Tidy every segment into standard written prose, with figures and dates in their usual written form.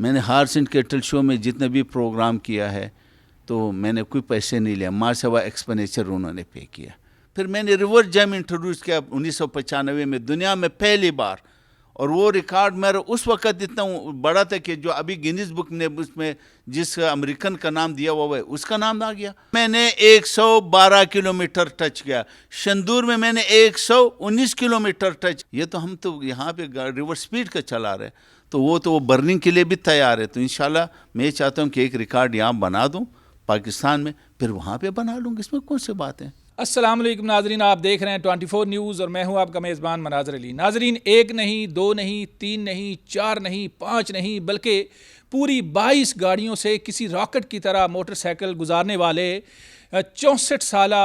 मैंने horse and cattle show में जितने भी प्रोग्राम किया है तो मैंने कोई पैसे नहीं लिया, माँ सेवा एक्सपेंडिचर उन्होंने पे किया। फिर मैंने रिवर्स जैम इंट्रोड्यूस किया 1995 में दुनिया में पहली बार, और वो रिकॉर्ड मेरा उस वक्त इतना बड़ा था कि जो अभी गिनीज बुक ने उसमें जिस अमेरिकन का नाम दिया हुआ है उसका नाम आ गया। मैंने 112 किलोमीटर टच किया, शंदूर में मैंने 119 किलोमीटर टच। ये तो हम तो यहाँ पे रिवर्स स्पीड का चला रहे, तो वो बर्निंग के लिए भी तैयार है। तो इंशाल्लाह मैं चाहता हूँ कि एक रिकॉर्ड यहाँ बना दूँ पाकिस्तान में, फिर वहाँ पे बना लूँगा, इसमें कौन सी बात है। अस्सलाम वालेकुम नाजरीन, आप देख रहे हैं 24 न्यूज़ और मैं हूं आपका मेज़बान मनाज़र अली। नाजरीन, एक नहीं, दो नहीं, तीन नहीं, चार नहीं, पाँच नहीं, बल्कि पूरी 22 गाड़ियों से किसी रॉकेट की तरह मोटरसाइकिल गुजारने वाले 64 साला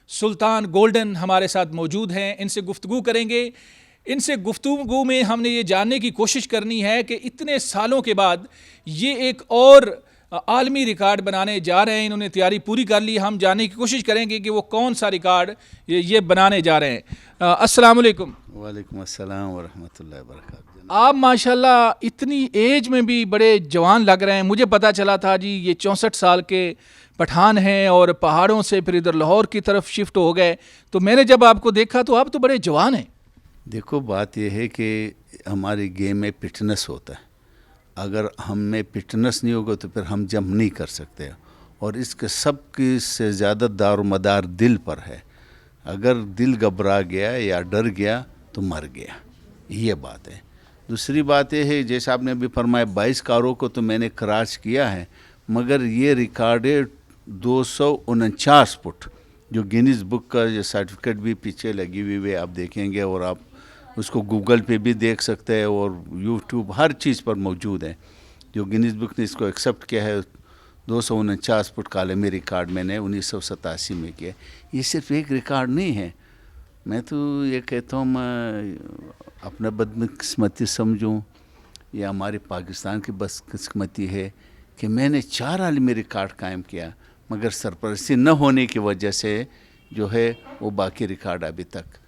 सुल्तान गोल्डन हमारे साथ मौजूद हैं। इनसे गुफ्तगू करेंगे। इनसे गुफ्तगू में हमने ये जानने की कोशिश करनी है कि इतने सालों के बाद ये एक और आलमी रिकॉर्ड बनाने जा रहे हैं। इन्होंने तैयारी पूरी कर ली। हम जानने की कोशिश करेंगे कि वो कौन सा रिकॉर्ड ये बनाने जा रहे हैं। अस्सलाम वालेकुम। वालेकुम अस्सलाम व रहमतुल्लाहि व बरकातहू। आप माशाल्लाह इतनी एज में भी बड़े जवान लग रहे हैं। मुझे पता चला था जी ये 64 साल के पठान हैं और पहाड़ों से फिर इधर लाहौर की तरफ शिफ्ट हो गए। तो मैंने जब आपको देखा तो आप तो बड़े जवान हैं। देखो, बात यह है कि हमारी गेम में फिटनेस होता है। अगर हम में फिटनेस नहीं होगा तो फिर हम जंप नहीं कर सकते, और इसके सब की से ज़्यादा दारोमदार दिल पर है। अगर दिल घबरा गया या डर गया तो मर गया, ये बात है। दूसरी बात यह है, जैसे आपने अभी फरमाया 22 कारों को तो मैंने क्रॉस किया है, मगर ये रिकॉर्ड है 249 फुट, जो गिनीज बुक का जो सर्टिफिकेट भी पीछे लगी हुई है, आप देखेंगे और आप उसको गूगल पे भी देख सकते हैं और यूट्यूब हर चीज़ पर मौजूद है। जो गिनीज बुक ने इसको एक्सेप्ट किया है 249 फुट का आलमी रिकॉर्ड मैंने 1987 में किया। ये सिर्फ एक रिकॉर्ड नहीं है। मैं तो ये कहता हूँ, मैं अपना बदकिस्मती समझूँ या हमारे पाकिस्तान की बदकिस्मती है कि मैंने 4 आलमी रिकॉर्ड कायम किया, मगर सरपरस्ती न होने की वजह से जो है वो बाकी रिकॉर्ड अभी तक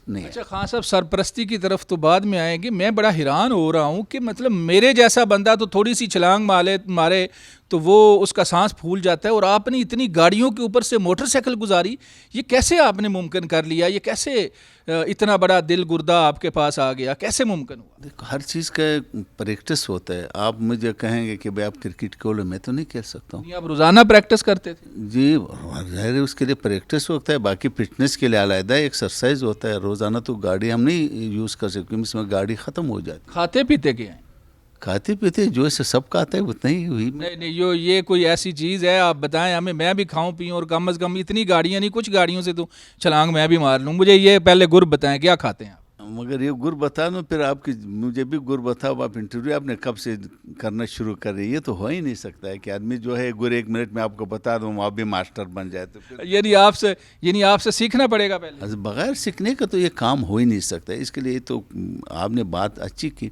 नहीं। अच्छा खान साहब, सरपरस्ती की तरफ तो बाद में आएंगे। मैं बड़ा हैरान हो रहा हूँ कि मतलब मेरे जैसा बंदा तो थोड़ी सी छलांग मारे तो वो उसका सांस फूल जाता है, और आपने इतनी गाड़ियों के ऊपर से मोटरसाइकिल गुजारी। ये कैसे आपने मुमकिन कर लिया? ये कैसे इतना बड़ा दिल गुर्दा आपके पास आ गया? कैसे मुमकिन हुआ? देखो, हर चीज़ का प्रैक्टिस होता है। आप मुझे कहेंगे कि भाई आप क्रिकेट खेलो, मैं तो नहीं कह सकता हूँ। आप रोज़ाना प्रैक्टिस करते थे? जी, ज़ाहिर है उसके लिए प्रैक्टिस होता है, बाकी फिटनेस के लिए अलग एक्सरसाइज होता है। रोज़ाना तो गाड़ी हम नहीं यूज़ कर सकते क्योंकि इसमें गाड़ी ख़त्म हो जाती। खाते पीते क्या हैं? खाते पीते जो ऐसे सब खाता है उतना ही हुई। नहीं, ये कोई ऐसी चीज़ है आप बताएं हमें, मैं भी खाऊं पीऊं, और कम से कम इतनी गाड़ियां नहीं, कुछ गाड़ियों से तो छलांग मैं भी मार लूं। मुझे ये पहले गुर बताएं, क्या खाते हैं आप? मगर ये गुर बता दूं फिर आपकी, मुझे भी गुर बताओ। आप इंटरव्यू आपने कब से करना शुरू कर रही है? ये तो हो ही नहीं सकता है कि आदमी जो है गुर 1 मिनट में आपको बता दूं आप भी मास्टर बन जाए। तो फिर यानी आपसे सीखना पड़ेगा पहले। बगैर सीखने का तो ये काम हो ही नहीं सकता। इसके लिए तो आपने बात अच्छी की।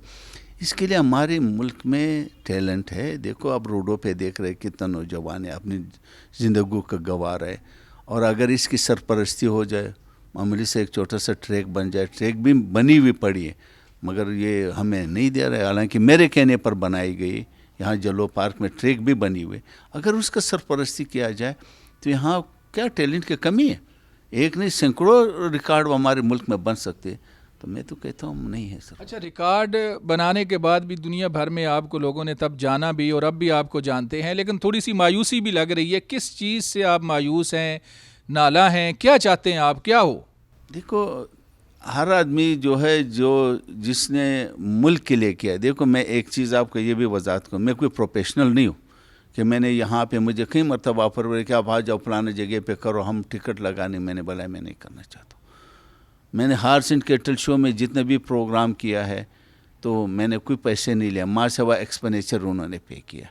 इसके लिए हमारे मुल्क में टैलेंट है। देखो, आप रोडों पे देख रहे कितना नौजवान है अपनी ज़िंदगी का गंवा रहे, और अगर इसकी सरपरस्ती हो जाए, मामूली से एक छोटा सा ट्रैक बन जाए। ट्रैक भी बनी हुई पड़ी है मगर ये हमें नहीं दे रहा है, हालांकि मेरे कहने पर बनाई गई। यहाँ जलो पार्क में ट्रैक भी बनी हुई। अगर उसका सरपरस्ती किया जाए तो यहाँ क्या टैलेंट की कमी है? एक नहीं, सैकड़ों रिकॉर्ड हमारे मुल्क में बन सकते। तो मैं तो कहता हूँ नहीं है सर। अच्छा, रिकॉर्ड बनाने के बाद भी दुनिया भर में आपको लोगों ने तब जाना भी और अब भी आपको जानते हैं, लेकिन थोड़ी सी मायूसी भी लग रही है। किस चीज़ से आप मायूस हैं, नाला हैं, क्या चाहते हैं आप, क्या हो? देखो, हर आदमी जो है जिसने मुल्क के लिए किया। देखो, मैं एक चीज़ आपको ये भी वजाहत करूँ, मैं कोई प्रोफेशनल नहीं हूँ कि मैंने यहाँ पे मुझे कई मरतबा ऑफर हुए कि आप आ जाओ फलाने जगह पे करो, हम टिकट लगाने। मैंने बोला मैं नहीं करना चाहता। मैंने हार्स एंड कैटल शो में जितने भी प्रोग्राम किया है तो मैंने कोई पैसे नहीं लिया, माँ सेवा एक्सपेंडिचर उन्होंने पे किया।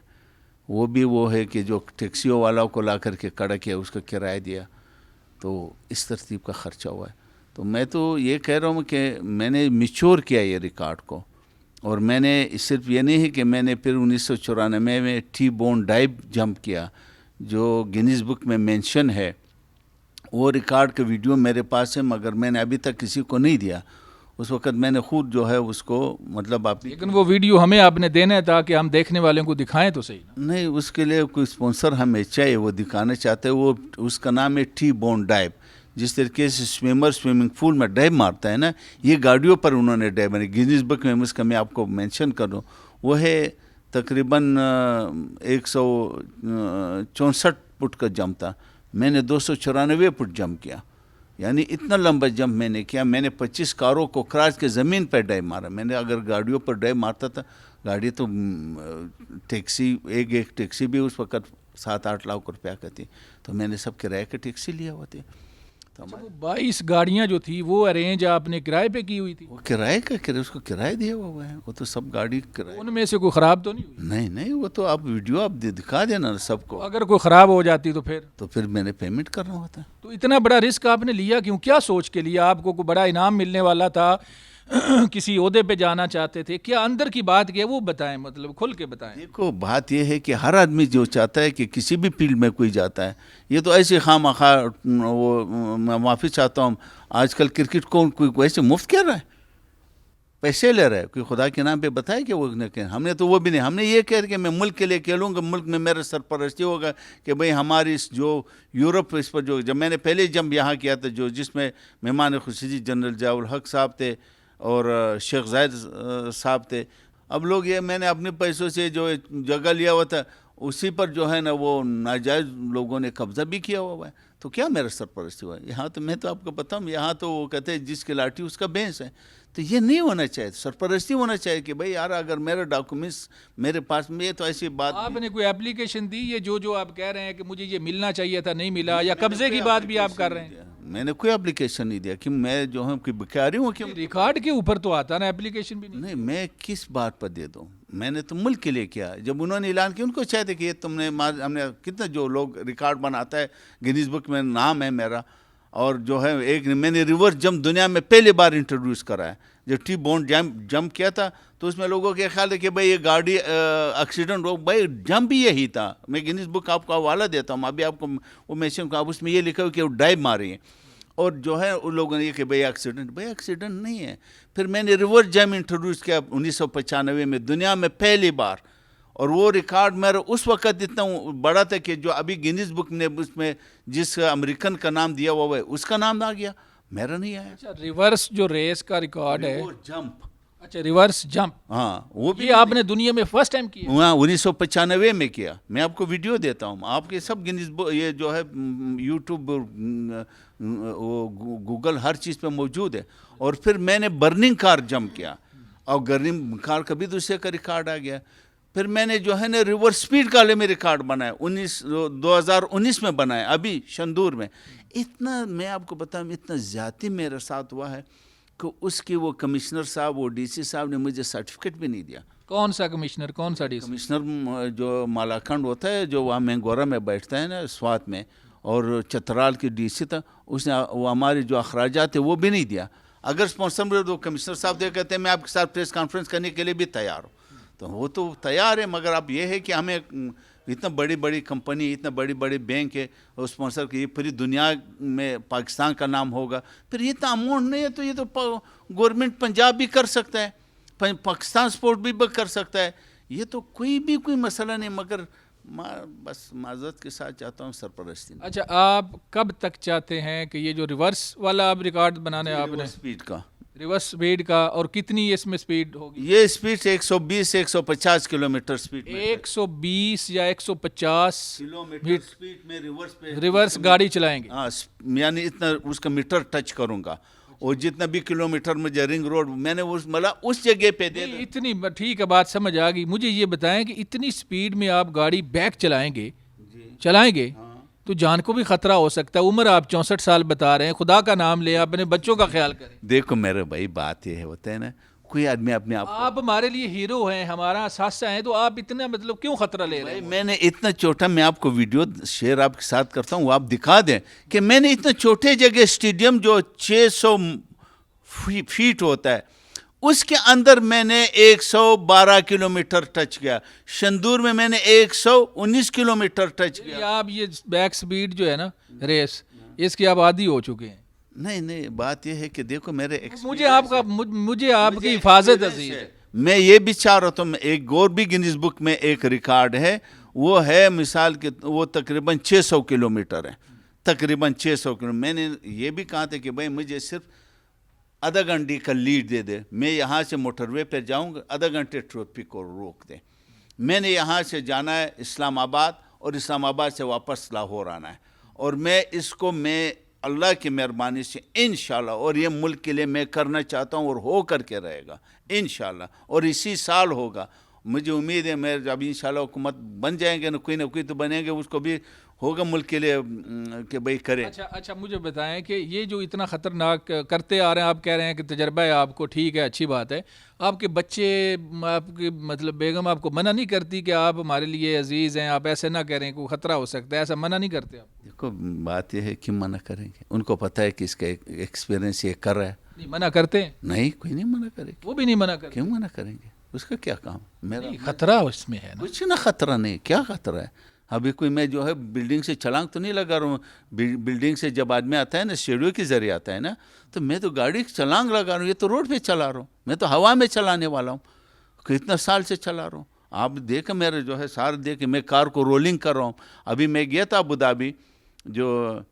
वो भी वो है कि जो टैक्सियों वालों को ला करके खड़ा किया, उसका किराया दिया, तो इस तरतीब का ख़र्चा हुआ है। तो मैं तो ये कह रहा हूँ कि मैंने मिच्योर किया ये रिकॉर्ड को, और मैंने सिर्फ ये नहीं है कि मैंने फिर 1994 में टी बोन डाइव जंप किया, जो गिनीज बुक में मेंशन है। वो रिकॉर्ड का वीडियो मेरे पास है, मगर मैंने अभी तक किसी को नहीं दिया। उस वक़्त मैंने खुद जो है उसको मतलब आप लेकिन वो वीडियो हमें आपने देना है ताकि हम देखने वालों को दिखाएं तो सही ना। नहीं, उसके लिए कोई स्पॉन्सर हमें चाहिए, वो दिखाना चाहते हैं। वो उसका नाम है टी बोन डाइव। जिस तरीके से स्विमर स्विमिंग पूल में डाइव मारता है ना, ये गाड़ियों पर उन्होंने डाइव मारी। गिनीज बुक में उसका मैं आपको मेंशन कर दूँ, वो है तकरीबन 164 फुट का जंप था। मैंने 294 फुट जंप किया, यानी इतना लंबा जंप मैंने किया। मैंने 25 कारों को क्रॉस के ज़मीन पर डाइव मारा। मैंने अगर गाड़ियों पर डाइव मारता था, गाड़ी तो टैक्सी एक टैक्सी भी उस वक़्त 7-8 लाख रुपया का थी, तो मैंने सब किराए के टैक्सी लिया हुआ थी। तो अच्छा, वो 22 गाड़ियां जो थी वो अरेंज आपने किराए पे की हुई थी? वो किराए का उसको किराया दिया हुआ है, वो तो सब गाड़ी किराए। उनमें से कोई ख़राब तो नहीं हुई? नहीं नहीं, वो तो आप वीडियो आप दिखा देना सबको, अगर कोई ख़राब हो जाती तो फिर मैंने पेमेंट करना होता। तो इतना बड़ा रिस्क आपने लिया क्यों? क्या सोच के लिया? आपको कोई बड़ा इनाम मिलने वाला था? किसी ओहदे पे जाना चाहते थे? क्या अंदर की बात क्या है वो बताएं, मतलब खुल के बताएं। देखो, बात यह है कि हर आदमी जो चाहता है कि किसी भी फील्ड में कोई जाता है, ये तो ऐसे खामखा वो, मैं माफ़ी चाहता हूँ, आजकल क्रिकेट को कोई वैसे मुफ्त खेल रहा है, पैसे ले रहा है, कोई खुदा के नाम पे बताए कि वो नहीं। हमने तो वो भी नहीं, हमने ये कह कि मैं मुल्क के लिए खेलूँगा, मुल्क में मेरा सरपरस्ती होगा कि भाई हमारी जो यूरोप इस पर जो, जब मैंने पहले जंप यहाँ किया था, जो जिसमें मेहमान खुसूसी जनरल ज़ियाउल हक साहब थे और शेख जायद साहब थे। अब लोग ये मैंने अपने पैसों से जो जगह लिया हुआ था उसी पर जो है ना वो नाजायज़ लोगों ने कब्ज़ा भी किया हुआ है, तो क्या मेरा सरपरस्ती हुआ? यहाँ तो मैं तो आपको बताऊँ, यहाँ तो वो कहते हैं जिसकी लाठी उसका भैंस है। तो ये नहीं होना चाहिए, सरपरस्ती होना चाहिए कि भाई यार अगर मेरे डॉक्यूमेंट्स मेरे पास में, तो ऐसी बात। आपने कोई एप्लीकेशन दी? ये जो आप कह रहे हैं कि मुझे ये मिलना चाहिए था नहीं मिला, या कब्जे की बात भी आप कर रहे हैं? मैंने कोई एप्लीकेशन नहीं दिया कि मैं जो हूँ कि भिखारी हूँ कि रिकॉर्ड के ऊपर तो आता ना, एप्लीकेशन भी नहीं। मैं किस बात पर दे दूँ? मैंने तो मुल्क के लिए किया। जब उन्होंने ऐलान किया, उनको चाहते कि ये तुमने हमने कितना, जो लोग रिकॉर्ड बनाता है गिनीज बुक में नाम है मेरा, और जो है एक मैंने रिवर्स जंप दुनिया में पहली बार इंट्रोड्यूस करा है। जब टी बोन जंप किया था तो उसमें लोगों के ख्याल है कि भाई ये गाड़ी एक्सीडेंट हो, भाई जंप भी यही था। मैं गिनीज बुक आपको हवाला देता हूँ अभी, आपको वो मैसेज का, उसमें ये लिखा हुआ कि वो डाइव मारी है, और जो है उन लोगों ने ये कि भाई एक्सीडेंट नहीं है। फिर मैंने रिवर्स जंप इंट्रोड्यूस किया 1995 में दुनिया में पहली बार, और वो रिकॉर्ड मेरा उस वक़्त इतना बड़ा था कि जो अभी गिनीज बुक ने उसमें जिस अमेरिकन का नाम दिया हुआ है उसका नाम आ गया, मेरा नहीं आया। अच्छा, रिवर्स जो रेस का रिकॉर्ड है, जंप, अच्छा रिवर्स जंप, हाँ वो भी ये आपने दुनिया में फर्स्ट टाइम किया? वहाँ 1995 में किया। मैं आपको वीडियो देता हूँ, आपके सब गिनीज बुक ये जो है यूट्यूब वो गूगल हर चीज़ पे मौजूद है। और फिर मैंने बर्निंग कार जंप किया, और बर्निंग कार का भी दूसरे का रिकॉर्ड आ गया। फिर मैंने जो है ना रिवर्स स्पीड का में रिकॉर्ड बनाया 2019 में बनाया, अभी शंदूर में। इतना मैं आपको बताऊँ, इतना ज़्यादा मेरे साथ हुआ है कि उसके वो कमिश्नर साहब, वो डीसी साहब ने मुझे सर्टिफिकेट भी नहीं दिया। कौन सा कमिश्नर, कौन सा डीसी? कमिश्नर जो मालाखंड होता है, जो वहाँ मैंगोरा में बैठता है ना स्वात में, और चतराल की डीसी था, उसने वो हमारे जो अखराजात थे वो भी नहीं दिया। अगर स्पॉन्सर तो कमिश्नर साहब दे कहते हैं मैं आपके साथ प्रेस कॉन्फ्रेंस करने के लिए भी तैयार हूँ, तो वो तो तैयार है। मगर अब ये है कि हमें इतना बड़ी बड़ी कंपनी, इतना बड़ी बड़ी बैंक है, और स्पॉन्सर की पूरी दुनिया में पाकिस्तान का नाम होगा, फिर ये तो अमाउंट नहीं है, तो ये तो गवर्नमेंट पंजाब भी कर सकता है, पाकिस्तान स्पोर्ट भी कर सकता है, ये तो कोई मसला नहीं। मगर बस माजरत के साथ चाहता हूँ सरपरस्ती। अच्छा, आप कब तक चाहते हैं कि ये जो रिवर्स वाला आप रिकॉर्ड बनाने आपने स्पीड का, रिवर्स स्पीड का, और कितनी इसमें स्पीड होगी? ये स्पीड 120 से 150 किलोमीटर स्पीड, 120 या 150 किलोमीटर स्पीड में रिवर्स पे रिवर्स गाड़ी चलाएंगे। हाँ, यानी इतना उसका मीटर टच करूँगा, और जितना भी किलोमीटर मुझे रिंग रोड मैंने उस जगह पे दे नहीं, इतनी ठीक है, बात समझ आ गई। मुझे ये बताएं कि इतनी स्पीड में आप गाड़ी बैक चलाएंगे तो जान को भी खतरा हो सकता है। उम्र आप 64 साल बता रहे हैं, खुदा का नाम ले, अपने बच्चों का ख्याल करें। देखो मेरे भाई, बात ये होता है ना, कोई आदमी अपने आप हमारे लिए हीरो हैं, हमारा सासा है, तो आप इतना मतलब क्यों खतरा ले रहे हैं? मैंने इतना छोटा, मैं आपको वीडियो शेयर आपके साथ करता हूँ, वो आप दिखा दें कि मैंने इतना छोटे जगह स्टेडियम जो 600 फीट होता है उसके अंदर मैंने 112 किलोमीटर टच किया। शंदूर में मैंने 119 किलोमीटर टच किया। आप ये बैक स्पीड जो है ना रेस, इसकी आप आदी हो चुके हैं। नहीं नहीं, बात यह है कि देखो मेरे मुझे आपकी हिफाजत अजीज है। मैं ये भी चाह रहा था, एक और भी गिनीज बुक में एक रिकॉर्ड है, वो है मिसाल के वो तकरीबन 600 किलोमीटर है, तकरीबन 600 किलोमीटर। मैंने ये भी कहा था कि भाई मुझे सिर्फ आधा घंटे का लीड दे दे, मैं यहाँ से मोटरवे पर जाऊँगा, आधा घंटे ट्रैफिक को रोक दे। मैंने यहाँ से जाना है इस्लामाबाद और इस्लामाबाद से वापस लाहौर आना है, और मैं अल्लाह की मेहरबानी से इंशाल्लाह, और ये मुल्क के लिए मैं करना चाहता हूँ और हो करके रहेगा इंशाल्लाह, और इसी साल होगा। मुझे उम्मीद है मैं जब इंशाल्लाह हुकूमत बन जाएंगे ना कोई तो बनेंगे, उसको भी होगा मुल्क के लिए कि भाई करें। अच्छा, मुझे बताएं कि ये जो इतना ख़तरनाक करते आ रहे हैं, आप कह रहे हैं कि तजर्बा है आपको, ठीक है, अच्छी बात है। आपके बच्चे, आपकी मतलब बेगम आपको मना नहीं करती कि आप हमारे लिए अजीज़ हैं, आप ऐसे ना करें, कोई ख़तरा हो सकता है, ऐसा मना नहीं करते आप? देखो बात यह है कि मना करेंगे, उनको पता है कि इसका एक्सपीरियंस ये कर रहा है। नहीं मना करते हैं? नहीं, कोई नहीं मना करेंगे। वो भी नहीं मना करते? क्यों मना करेंगे, उसका क्या काम? मेरा खतरा उसमें है ना? कुछ ना खतरा नहीं, क्या खतरा है? अभी कोई मैं जो है बिल्डिंग से छलांग तो नहीं लगा रहा हूँ। बिल्डिंग से जब आदमी आता है ना, सीढ़ियों के जरिए आता है ना, तो मैं तो गाड़ी छलांग लगा रहा हूँ, ये तो रोड पे चला रहा हूँ, मैं तो हवा में चलाने वाला हूँ, कितना साल से चला रहा हूँ। आप देखें मेरे जो है सारे देखें, मैं कार को रोलिंग कर रहा हूँ। अभी मैं गया था अबू धाबी, जो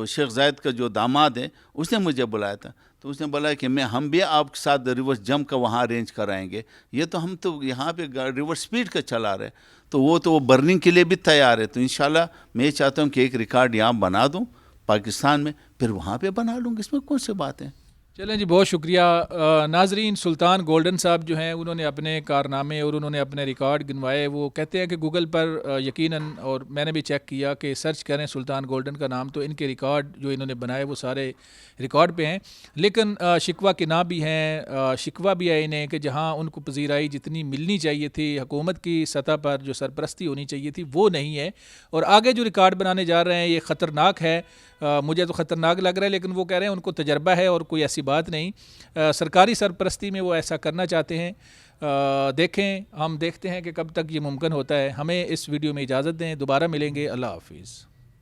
शेख जायद का जो दामाद है उसने मुझे बुलाया था, तो उसने बोला कि हम भी आपके साथ रिवर्स जंप का वहाँ अरेंज कराएंगे। ये तो हम तो यहाँ पे रिवर्स स्पीड का चला रहे, तो वो बर्निंग के लिए भी तैयार है। तो इंशाल्लाह मैं चाहता हूँ कि एक रिकॉर्ड यहाँ बना दूँ पाकिस्तान में, फिर वहाँ पे बना लूँगा, इसमें कौन सी बात है। चलें जी, बहुत शुक्रिया। नाजरीन, सुल्तान गोल्डन साहब जो हैं उन्होंने अपने कारनामे और उन्होंने अपने रिकॉर्ड गिनवाए। वो कहते हैं कि गूगल पर यकीनन, और मैंने भी चेक किया कि सर्च करें सुल्तान गोल्डन का नाम, तो इनके रिकॉर्ड जो इन्होंने बनाए वो सारे रिकॉर्ड पे हैं। लेकिन शिकवा के ना भी हैं, शिकवा भी है इन्हें कि जहाँ उनको पजीराई जितनी मिलनी चाहिए थी, हुकूमत की सतह पर जो सरपरस्ती होनी चाहिए थी, वो नहीं है। और आगे जो रिकॉर्ड बनाने जा रहे हैं ये ख़तरनाक है, मुझे तो ख़तरनाक लग रहा है, लेकिन वो कह रहे हैं उनको तजर्बा है और कोई ऐसी बात नहीं। सरकारी सरपरस्ती में वो ऐसा करना चाहते हैं। देखें, हम देखते हैं कि कब तक ये मुमकिन होता है। हमें इस वीडियो में इजाज़त दें, दोबारा मिलेंगे, अल्लाह हाफिज़।